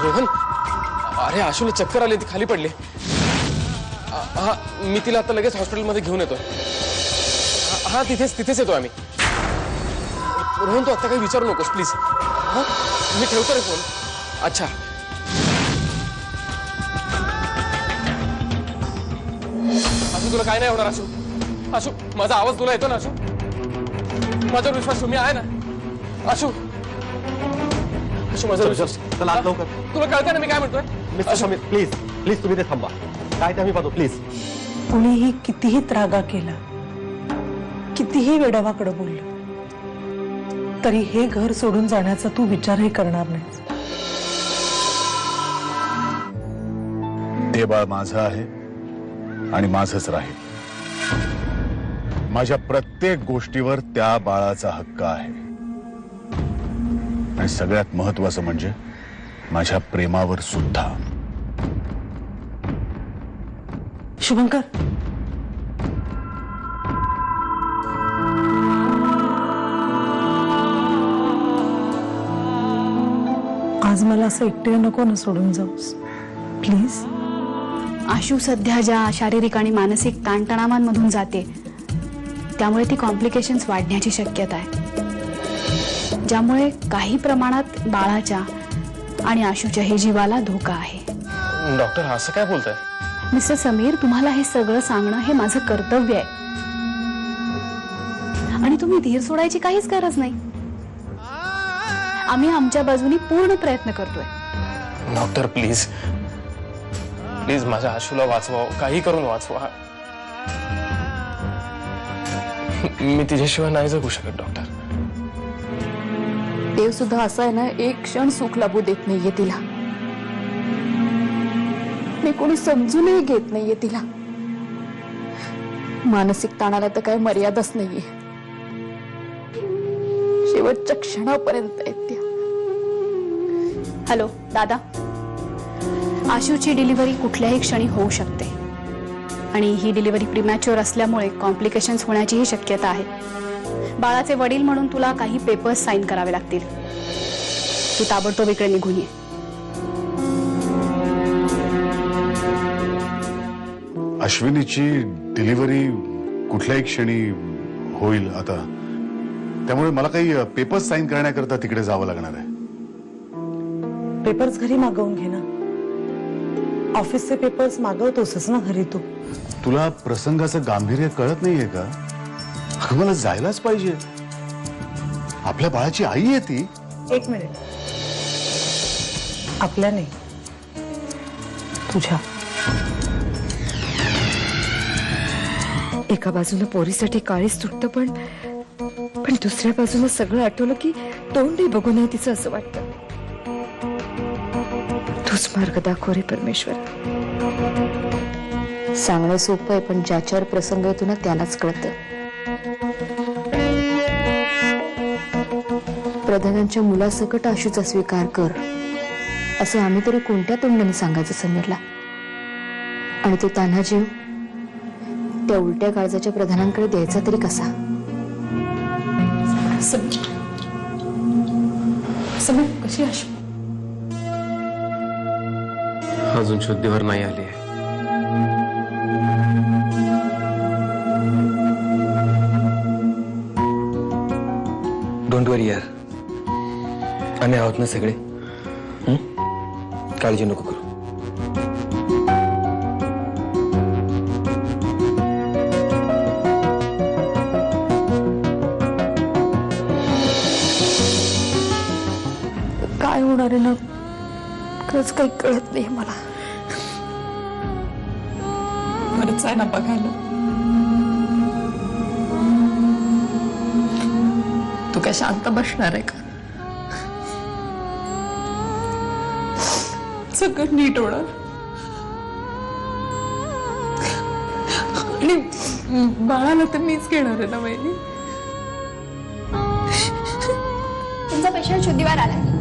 रोहन, अरे आशूला चक्कर आली, ती खाली पडली. हा, मी तिला आता लगेच हॉस्पिटलमध्ये घेऊन येतोय. हा, तिथेच येतो आम्ही. रोहन, तू आता काही विचारू नकोस प्लीज. हा, मी ठेवतो रे फोन. अच्छा. आशू, तुला काय नाही होणार. आशू, आशू, माझा आवाज तुला येतो ना? आशू, माझ्यावर विश्वास तुम्ही आहे ना? आशू, आशू, माझा विश्वास. तुला कळतं ना मी काय म्हणतोय? मिस्टर समीर, प्लीज प्लीज तुम्ही ते थांबा. काय ते आम्ही पाहतो, प्लीज. कुणीही कितीही त्रागा केला, कितीही वेडावाकडे बोललं, तरी हे घर सोडून जाण्याचा तू विचारही करणार नाहीस. ते बाळ माझं आहे आणि माझंच राहील. माझ्या प्रत्येक गोष्टीवर त्या बाळाचा हक्क आहे. आणि सगळ्यात महत्वाचं म्हणजे माझ्या प्रेमावर सुद्धा. शुभंकर, आज मला असं एकटे नको ना सोडून जाऊस, प्लीज. आशू सध्या ज्या शारीरिक आणि मानसिक ताणतणावांमधून जाते त्यामुळे ती कॉम्प्लिकेशन्स वाढण्याची शक्यता आहे, ज्यामुळे काही प्रमाणात बाळाच्या आणि आशूच्याही जीवाला धोका आहे. डॉक्टर, असं काय बोलताय? मिस्टर समीर, तुम्हाला हे सगळं सांगणं हे माझं कर्तव्य आहे आणि तुम्ही धीर सोडायची काहीच गरज नाही. आम्ही आमच्या बाजूने पूर्ण प्रयत्न करतोय. डॉक्टर, प्लीज प्लीज माझ्या आशूला वाचवा, काही करून वाचवा. मी तिच्याशिवाय नाही जगू शकत डॉक्टर. देव सुद्धा असा आहे ना, एक क्षण सुख लाभू देत नाहीये तिला. मी कोणी समजूनही घेत नाहीये तिला. मानसिक ताणाला तर काही मर्यादाच नाहीये. शेवटच्या क्षणापर्यंत आहेत त्या. हॅलो दादा, आशूची डिलिव्हरी कुठल्याही क्षणी होऊ शकते आणि ही डिलिव्हरी प्रीमॅच्युअर असल्यामुळे कॉम्प्लिकेशन्स होण्याचीही शक्यता आहे. बाळाचे वडील म्हणून तुला काही पेपर्स साईन करावे लागतील. तू ताबडतोब इकडे निघून ये. अश्विनीची डिलिव्हरी कुठल्याही क्षणी होईल आता, त्यामुळे मला काही पेपर्स साईन करण्याकरता तिकडे जावं लागणार आहे. पेपर्स घरी मागवून घे ना. ऑफिसचे पेपर्स मागवतोसच ना घरी तू. तुला प्रसंगाचं गांभीर्य कळत नाहीये का? अगं, मला जायलाच पाहिजे. आपल्या बाळाची आई आहे ती. एक मिनिट. आपल्या नाही, तुझ्या. एका बाजूला पोरीसाठी काळीच तुटतं, पण दुसऱ्या बाजूला सगळं आठवलं की तोंडही बघू नये तिचं असं वाटतं. तूच मार्ग दाखव रे परमेश्वर. सांगणं सोपं आहे, पण ज्याच्यावर प्रसंग येतो ना त्यालाच कळतं. प्रधानांच्या मुलासकट आशूचा स्वीकार कर असं आम्ही तरी कोणत्या तोंडाने सांगायचं समीरला? आणि तो तान्हा जीव त्या उलट्या काळजाच्या प्रधानांकडे द्यायचा तरी कसा? समीर, कशी आशू? अजून शुद्धीवर नाही आली आहे. डोंट वरी यार, आम्ही आहोत ना सगळे. काळजी नको करू. काय होणार आहे ना, खरंच काही कळत नाही मला. बरंच आहे ना बघायला. तू काय शांत बसणार आहे का? सगळं नीट होणार. आणि बाळाला तर मीच घेणार आहे ना वहिनी. तुमचा पेशंट शुद्धीवर आलाय.